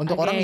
Untuk orang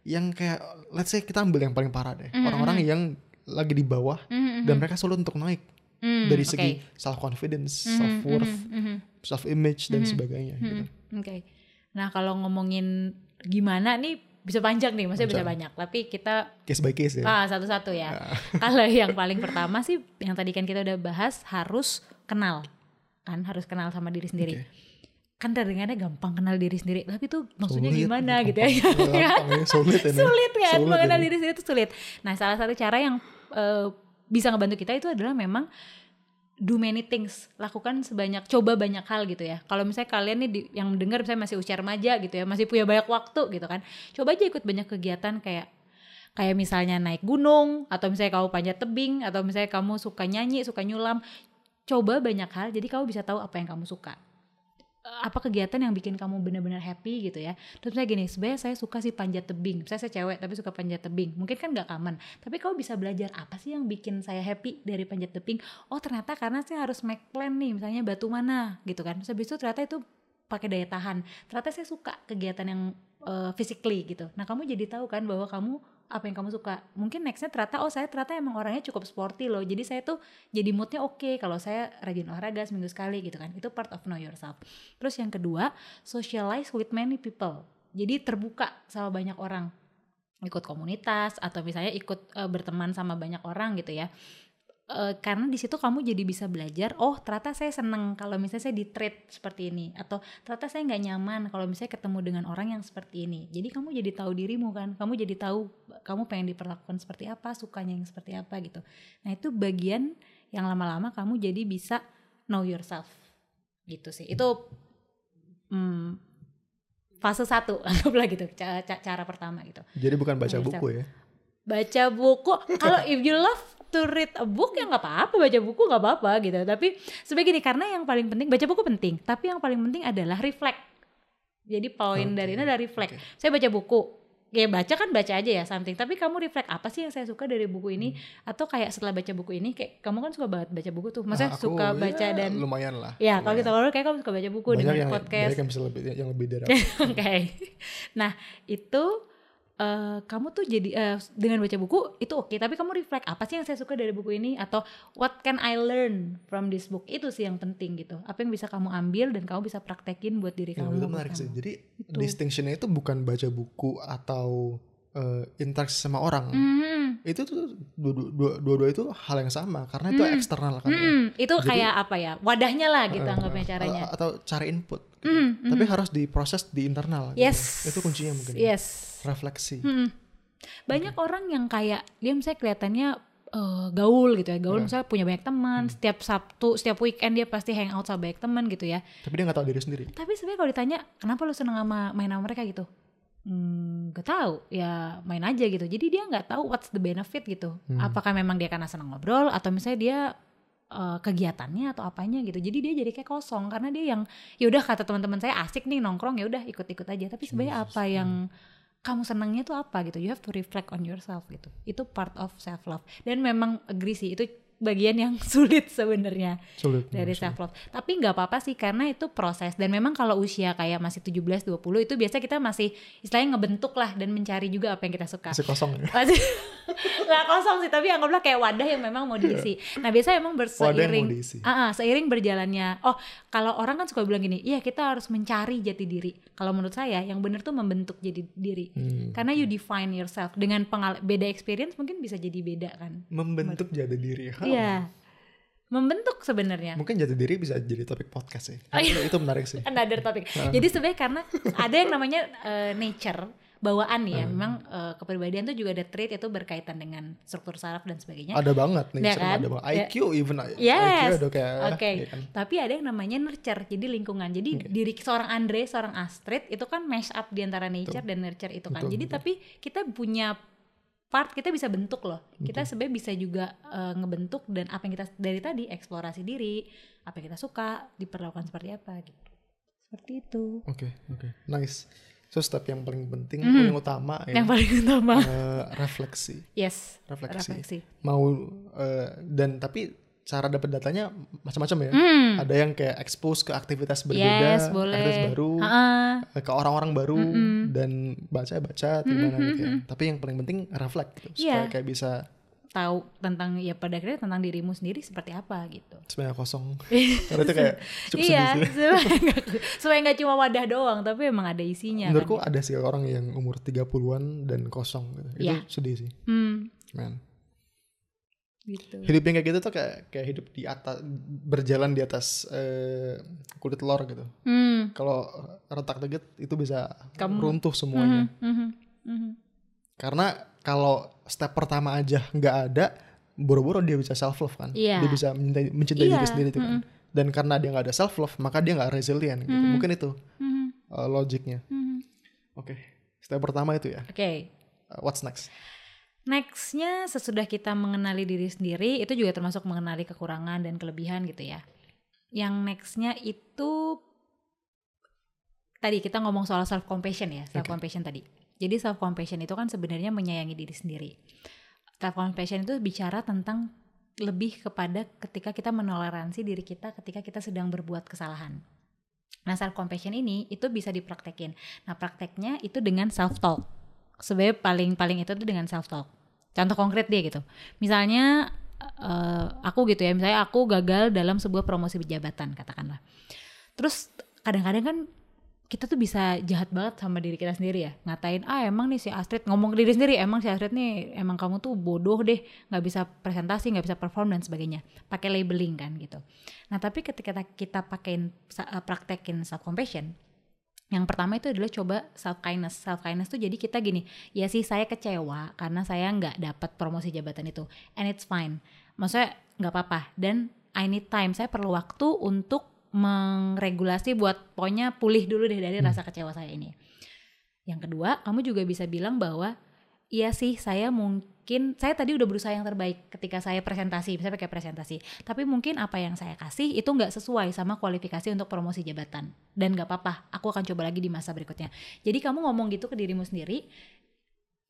yang kayak let's say kita ambil yang paling parah deh. Orang-orang yang lagi di bawah dan mereka sulit untuk naik dari segi self confidence, self worth, self image dan sebagainya gitu. Nah, kalau ngomongin gimana nih bisa panjang nih, maksudnya bisa banyak. Tapi kita case by case ya. Satu-satu ya. Kalau yang paling pertama sih yang tadi kan kita udah bahas, harus kenal. Kan harus kenal sama diri sendiri. Kan terdengarnya gampang kenal diri sendiri, tapi tuh maksudnya gimana gitu ya. Sulit kan mengenal diri sendiri itu sulit. Nah, salah satu cara yang bisa ngebantu kita itu adalah memang do many things, coba banyak hal gitu ya. Kalau misalnya kalian nih yang dengar misalnya masih usia remaja gitu ya, masih punya banyak waktu gitu kan, coba aja ikut banyak kegiatan kayak misalnya naik gunung, atau misalnya kamu panjat tebing, atau misalnya kamu suka nyanyi, suka nyulam. Coba banyak hal, jadi kamu bisa tahu apa yang kamu suka. Apa kegiatan yang bikin kamu benar-benar happy gitu ya. Terus misalnya gini, sebenarnya saya suka sih panjat tebing, misalnya saya cewek tapi suka panjat tebing, mungkin kan gak common, tapi kamu bisa belajar apa sih yang bikin saya happy dari panjat tebing. Oh ternyata karena saya harus make plan nih, misalnya batu mana gitu kan. Terus habis itu ternyata itu pakai daya tahan, ternyata saya suka kegiatan yang physically gitu. Nah kamu jadi tahu kan bahwa kamu apa yang kamu suka. Mungkin nextnya saya ternyata emang orangnya cukup sporty loh, jadi saya tuh jadi moodnya oke kalau saya rajin olahraga seminggu sekali gitu kan. Itu part of know yourself. Terus yang kedua, socialize with many people. Jadi terbuka sama banyak orang, ikut komunitas atau misalnya ikut berteman sama banyak orang gitu ya. Karena di situ kamu jadi bisa belajar, oh ternyata saya seneng kalau misalnya saya di-treat seperti ini, atau ternyata saya nggak nyaman kalau misalnya ketemu dengan orang yang seperti ini. Jadi kamu jadi tahu dirimu kan, kamu jadi tahu kamu pengen diperlakukan seperti apa, sukanya yang seperti apa gitu. Nah itu bagian yang lama-lama kamu jadi bisa know yourself gitu sih. Itu fase 1 anggaplah gitu, cara pertama gitu. Jadi bukan baca buku ya? Baca buku, kalau if you love to read a book ya nggak apa-apa, baca buku nggak apa-apa gitu. Tapi sebagai gini, karena yang paling penting, baca buku penting, tapi yang paling penting adalah reflect. Jadi poin dari ini adalah reflect. Saya baca buku, ya baca aja ya something, tapi kamu reflect apa sih yang saya suka dari buku ini, atau kayak setelah baca buku ini, kayak kamu kan suka banget baca buku tuh, maksudnya suka baca dan lumayan lah. Ya kalau kita ngobrol kayak kamu suka baca buku, dengan podcast. Banyak yang lebih dari Oke. Nah itu kamu tuh jadi dengan baca buku itu oke, tapi kamu reflect apa sih yang saya suka dari buku ini, atau what can I learn from this book. Itu sih yang penting gitu, apa yang bisa kamu ambil dan kamu bisa praktekin buat diri kamu. Itu menarik sih. Jadi distinctionnya itu bukan baca buku atau interaksi sama orang. Itu tuh dua-dua itu hal yang sama, karena itu eksternal kan ya. Itu jadi, kayak apa ya, wadahnya lah gitu anggapnya caranya, atau cara input gitu. Tapi harus diproses di internal gitu. Itu kuncinya mungkin refleksi. Banyak orang yang kayak dia misalnya kelihatannya gaul gitu ya, misalnya punya banyak teman, setiap Sabtu, setiap weekend dia pasti hang out sama banyak teman gitu ya, tapi dia nggak tahu diri sendiri. Tapi sebenarnya kalau ditanya kenapa lu seneng main sama mereka gitu, gak tahu ya, main aja gitu. Jadi dia nggak tahu what's the benefit gitu. Apakah memang dia karena senang ngobrol, atau misalnya dia kegiatannya atau apanya gitu. Jadi dia jadi kayak kosong, karena dia yang ya udah kata teman-teman saya asik nih nongkrong, ya udah ikut-ikut aja. Tapi sebenarnya apa yang kamu senangnya tuh apa gitu. You have to reflect on yourself gitu. Itu part of self love. Dan memang agree sih, itu bagian yang sulit sebenarnya dari self love. Tapi nggak apa-apa sih, karena itu proses. Dan memang kalau usia kayak masih 17-20 itu biasa kita masih istilahnya ngebentuk lah dan mencari juga apa yang kita suka. Masih kosong ya? Nggak kosong sih, tapi anggaplah kayak wadah yang memang mau diisi. Nah biasanya emang seiring berjalannya. Oh kalau orang kan suka bilang gini, iya kita harus mencari jati diri. Kalau menurut saya yang benar tuh membentuk jadi diri. Karena you define yourself. Dengan beda experience mungkin bisa jadi beda kan. Membentuk jati diri. Iya, membentuk sebenarnya. Mungkin jati diri bisa jadi topik podcast sih. Itu menarik sih. Another topik. Jadi sebenarnya karena ada yang namanya nature, bawaan ya. Memang kepribadian tuh juga ada trait, itu berkaitan dengan struktur saraf dan sebagainya. Ada banget nih, ya kan? ada banget. IQ even. Yes. IQ kayak. Oke. Ya kan? Tapi ada yang namanya nurture, jadi lingkungan. Jadi diri seorang Andre, seorang Astrid itu kan mash up di antara nature dan nurture itu kan. Jadi tapi kita punya part, kita bisa bentuk loh. Kita sebenarnya bisa juga ngebentuk, dan apa yang kita dari tadi eksplorasi diri, apa yang kita suka, diperlakukan seperti apa gitu. Seperti itu. Oke. Nice. So step yang paling penting, paling utama ya. Yang paling utama refleksi. Yes. Refleksi. Mau dan tapi cara dapat datanya macam-macam ya. Ada yang kayak expose ke aktivitas berbeda, aktivitas baru, ke orang-orang baru, dan baca gimana gitu ya. Tapi yang paling penting reflect gitu, supaya kayak bisa tahu tentang ya pada akhirnya tentang dirimu sendiri seperti apa gitu. Supaya kosong. Karena itu kayak cukup sedih sih. Supaya gak cuma wadah doang, tapi emang ada isinya. Menurutku kan, ada sih orang yang umur 30-an dan kosong gitu. Itu sedih sih. Man. Gitu. Hidup yang kayak gitu tuh kayak hidup di atas, berjalan di atas kulit telur gitu. Kalau retak dikit itu bisa runtuh semuanya. Karena kalau step pertama aja nggak ada, boro-boro dia bisa self love kan. Dia bisa mencintai diri sendiri tuh kan. Dan karena dia nggak ada self love, maka dia nggak resilient gitu. Mungkin itu logiknya. Oke. Step pertama itu ya. What's next? Nextnya sesudah kita mengenali diri sendiri, itu juga termasuk mengenali kekurangan dan kelebihan gitu ya. Yang nextnya itu tadi kita ngomong soal self compassion ya, self compassion tadi. Jadi self compassion itu kan sebenarnya menyayangi diri sendiri. Self compassion itu bicara tentang lebih kepada ketika kita menoleransi diri kita ketika kita sedang berbuat kesalahan. Nah self compassion ini itu bisa dipraktekin. Nah prakteknya itu dengan self talk. Sebenarnya paling itu tuh dengan self talk. Contoh konkret dia gitu. Misalnya aku gitu ya, misalnya aku gagal dalam sebuah promosi jabatan katakanlah. Terus kadang-kadang kan kita tuh bisa jahat banget sama diri kita sendiri ya, ngatain emang nih si Astrid, ngomong ke diri sendiri, emang si Astrid nih emang kamu tuh bodoh deh, nggak bisa presentasi, nggak bisa perform dan sebagainya, pakai labeling kan gitu. Nah tapi ketika kita praktekin self compassion, yang pertama itu adalah coba self kindness tuh jadi kita gini, ya sih saya kecewa karena saya nggak dapat promosi jabatan itu, and it's fine, maksudnya nggak apa-apa, dan I need time, saya perlu waktu untuk mengregulasi buat pokoknya pulih dulu deh dari rasa kecewa saya ini. Yang kedua, kamu juga bisa bilang bahwa iya sih saya tadi udah berusaha yang terbaik ketika saya presentasi, bisa pakai presentasi, tapi mungkin apa yang saya kasih itu nggak sesuai sama kualifikasi untuk promosi jabatan, dan nggak apa-apa, aku akan coba lagi di masa berikutnya. Jadi kamu ngomong gitu ke dirimu sendiri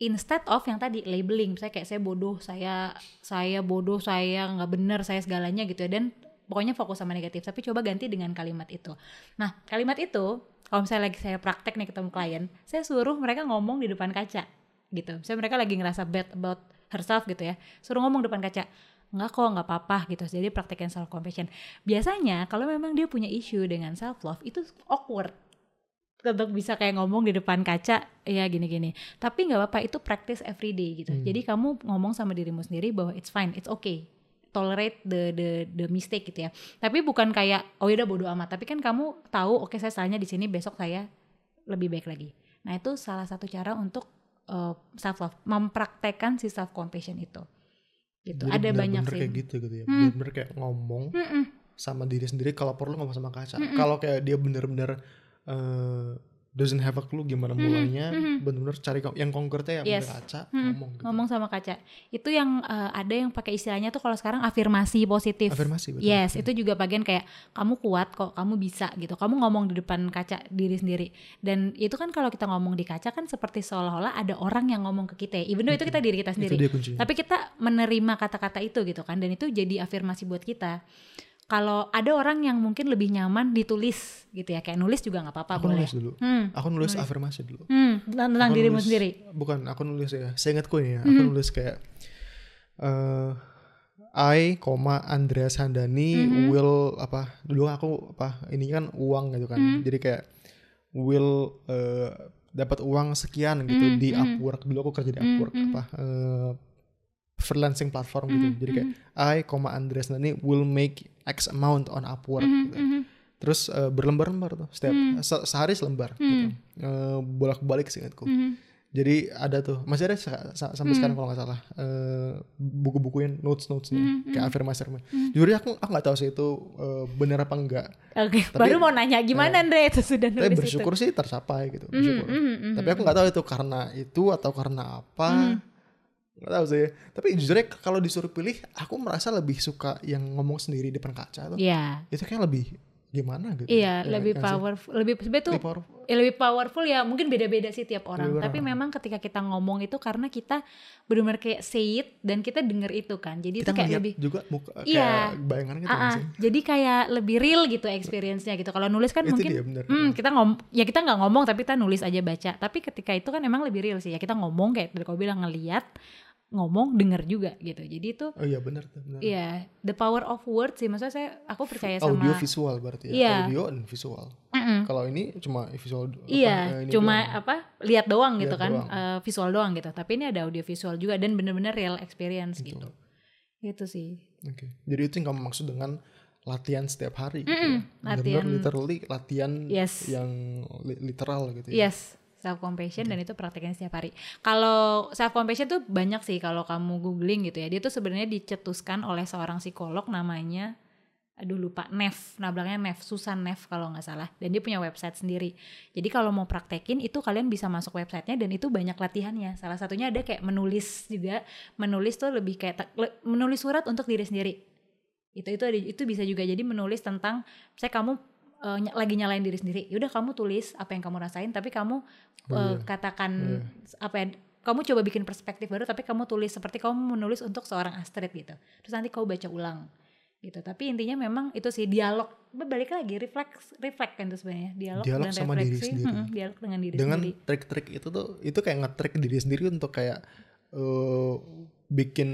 instead of yang tadi labeling, misalnya kayak saya bodoh, saya bodoh, saya nggak benar, saya segalanya gitu ya, dan pokoknya fokus sama negatif, tapi coba ganti dengan kalimat itu. Nah kalimat itu kalau misalnya lagi saya praktek nih ketemu klien, saya suruh mereka ngomong di depan kaca gitu. Misalnya mereka lagi ngerasa bad about herself gitu ya, suruh ngomong depan kaca, nggak kok, nggak apa-apa gitu. Jadi praktekin self compassion. Biasanya kalau memang dia punya issue dengan self love itu awkward untuk bisa kayak ngomong di depan kaca ya gini-gini, tapi nggak apa-apa, itu practice every day gitu. Jadi kamu ngomong sama dirimu sendiri bahwa it's fine, it's okay, tolerate the mistake gitu ya. Tapi bukan kayak udah bodo amat, tapi kan kamu tahu saya salahnya di sini, besok saya lebih baik lagi. Nah itu salah satu cara untuk self love, mempraktekkan si self compassion itu. Gitu. Ada banyak sih. Kayak gitu ya. Bener-bener kayak ngomong sama diri sendiri, kalau perlu ngomong sama kaca. Kalau kayak dia bener-bener doesn't have a clue gimana mulainya, benar-benar cari yang konkretnya yang bener kaca, ngomong gitu. Ngomong sama kaca. Itu yang ada yang pakai istilahnya tuh kalau sekarang afirmasi positif. Afirmasi, betul. Yes, itu juga bagian kayak kamu kuat kok, kamu bisa gitu. Kamu ngomong di depan kaca diri sendiri. Dan itu kan kalau kita ngomong di kaca kan seperti seolah-olah ada orang yang ngomong ke kita. Even though itu kita diri kita sendiri. Tapi kita menerima kata-kata itu gitu kan, dan itu jadi afirmasi buat kita. Kalau ada orang yang mungkin lebih nyaman ditulis gitu ya, kayak nulis juga nggak apa-apa, aku boleh. Nulis dulu. Aku nulis afirmasi dulu. Tentang dirimu sendiri. Bukan, aku nulis ya. Saya ingatku ini ya, aku nulis kayak I, Andreas Handani will dulu aku ini kan uang gitu kan. Jadi kayak will dapat uang sekian gitu di Upwork. Dulu aku kerja di Upwork freelancing platform gitu. Jadi kayak I, Andreas Handani will make X amount on Upwork gitu. Terus berlembar-lembar tuh setiap sehari selembar gitu. Bolak-balik seingatku. Jadi ada tuh, masih ada sampai sekarang kalau nggak salah, buku-bukuin notes-nya kayak afirmasi. Jujur aku nggak tahu sih itu benar apa enggak. Oke. Baru mau nanya gimana Andre itu sudah nulis itu. Tapi bersyukur sih tercapai gitu. Tapi aku nggak tahu itu karena itu atau karena apa. Nggak tahu sih. Tapi jujurnya kalau disuruh pilih, aku merasa lebih suka yang ngomong sendiri di depan kaca tuh. Yeah. Itu kayak lebih gimana gitu. Iya, lebih powerful, lebih powerful ya, mungkin beda-beda sih tiap orang. Tapi memang ketika kita ngomong itu karena kita benar-benar kayak say it dan kita denger itu kan. Jadi kita itu kayak lebih juga muka, kayak bayangan gitu sih. Jadi kayak lebih real gitu experience-nya gitu. Kalau nulis kan itu mungkin kita nggak ngomong tapi kita nulis aja baca. Tapi ketika itu kan emang lebih real sih ya, kita ngomong kayak tadi kau bilang, ngeliat, ngomong, denger juga gitu. Jadi itu benar. Iya, the power of words sih. Maksudnya aku percaya sama audio visual berarti ya. Audio dan visual. Kalau ini cuma visual. Lihat doang gitu kan. Visual doang gitu. Tapi ini ada audio visual juga dan benar-benar real experience gitu. Itu sih. Oke. Jadi itu yang kamu maksud dengan latihan setiap hari gitu ya. Benar-benar literally latihan yang literal gitu ya. Yes. Self compassion dan itu prakteknya setiap hari. Kalau self compassion tuh banyak sih kalau kamu googling gitu ya. Dia tuh sebenarnya dicetuskan oleh seorang psikolog namanya lupa, Neff. Nah, belakangnya Neff, Susan Neff kalau nggak salah. Dan dia punya website sendiri. Jadi kalau mau praktekin itu kalian bisa masuk websitenya dan itu banyak latihannya. Salah satunya ada kayak menulis juga. Menulis tuh lebih kayak menulis surat untuk diri sendiri. Itu bisa juga jadi menulis tentang misalnya kamu lagi nyalain diri sendiri, yaudah kamu tulis apa yang kamu rasain, tapi kamu katakan apa ya, kamu coba bikin perspektif baru, tapi kamu tulis seperti kamu menulis untuk seorang Astrid gitu. Terus nanti kamu baca ulang gitu. Tapi intinya memang itu sih dialog, balik lagi reflect kan itu sebenarnya dialog dan sama refleksi, diri sendiri. Dialog dengan diri dengan sendiri. Dengan trik-trik itu kayak nge-trick diri sendiri untuk kayak bikin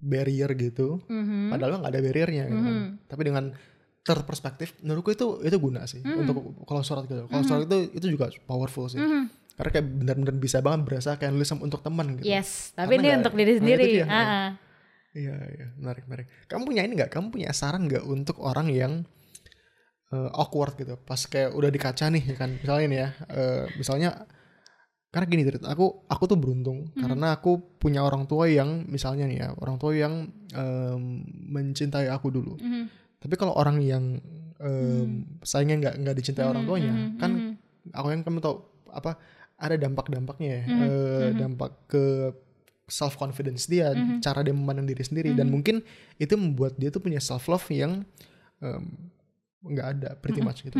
barrier gitu. Padahal nggak ada barriernya gitu kan. Tapi dengan third perspektif, menurutku itu guna sih untuk kalau surat gitu. Kalau surat itu juga powerful sih. Karena kayak benar-benar bisa banget berasa kayak nulis untuk teman gitu. Yes, tapi ini untuk diri sendiri. Iya, menarik. Kamu punya ini nggak? Kamu punya saran nggak untuk orang yang awkward gitu? Pas kayak udah di kaca nih kan, misalnya nih ya, misalnya karena gini cerita, aku tuh beruntung karena aku punya orang tua yang misalnya nih ya, orang tua yang mencintai aku dulu. Tapi kalau orang yang sayangnya nggak dicintai orang tuanya, kan aku yang kamu tahu apa ada dampak-dampaknya ya, dampak ke self confidence dia, cara dia memandang diri sendiri, dan mungkin itu membuat dia tuh punya self love yang nggak ada pretty much gitu.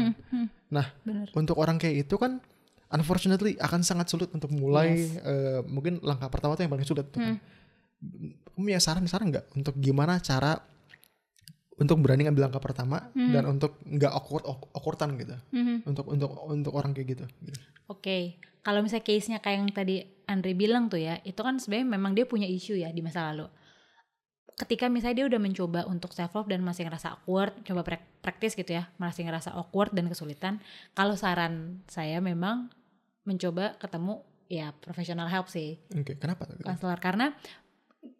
Nah, untuk orang kayak itu kan unfortunately akan sangat sulit untuk mulai. Mungkin langkah pertama tuh yang paling sulit tuh kan. Kamu punya saran nggak untuk gimana cara untuk berani ngambil langkah pertama dan untuk nggak awkwardan gitu, untuk orang kayak gitu. Oke. Kalau misalnya case-nya kayak yang tadi Andre bilang tuh ya, itu kan sebenarnya memang dia punya isu ya di masa lalu. Ketika misalnya dia udah mencoba untuk self love dan masih ngerasa awkward, coba praktis gitu ya, masih ngerasa awkward dan kesulitan, kalau saran saya memang mencoba ketemu ya professional help sih. Oke, kenapa? Konselor,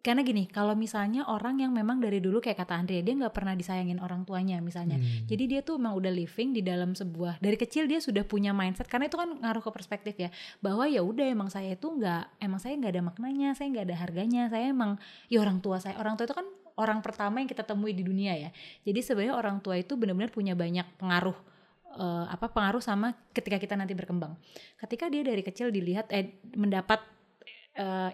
karena gini, kalau misalnya orang yang memang dari dulu kayak kata Andre, dia nggak pernah disayangin orang tuanya misalnya, jadi dia tuh memang udah living di dalam sebuah, dari kecil dia sudah punya mindset, karena itu kan ngaruh ke perspektif ya, bahwa ya udah emang saya nggak ada maknanya, saya nggak ada harganya, saya emang ya orang tua itu kan orang pertama yang kita temui di dunia ya, jadi sebenarnya orang tua itu benar-benar punya banyak pengaruh sama ketika kita nanti berkembang. Ketika dia dari kecil dilihat mendapat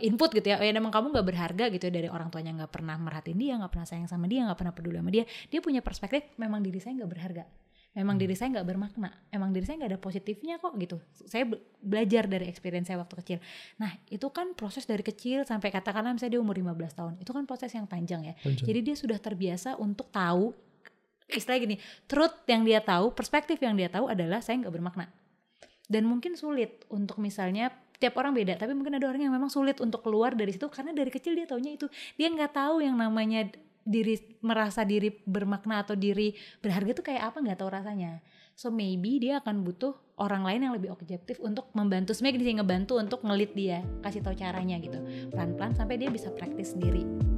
input gitu ya, emang kamu nggak berharga gitu ya, dari orang tuanya nggak pernah merhatiin dia, nggak pernah sayang sama dia, nggak pernah peduli sama dia, dia punya perspektif memang diri saya nggak berharga, memang diri saya nggak bermakna, emang diri saya nggak ada positifnya kok gitu. Saya belajar dari experience saya waktu kecil. Nah itu kan proses dari kecil sampai katakanlah misalnya dia umur 15 tahun, itu kan proses yang panjang ya. Jadi dia sudah terbiasa untuk tahu, istilahnya gini, truth yang dia tahu, perspektif yang dia tahu adalah saya nggak bermakna. Dan mungkin sulit untuk misalnya, tiap orang beda, tapi mungkin ada orang yang memang sulit untuk keluar dari situ karena dari kecil dia taunya itu, dia nggak tahu yang namanya merasa diri bermakna atau diri berharga itu kayak apa, nggak tahu rasanya. So maybe dia akan butuh orang lain yang lebih objektif untuk membantu, sebenarnya ngebantu untuk ngelit dia, kasih tahu caranya gitu, pelan-pelan sampai dia bisa praktis sendiri.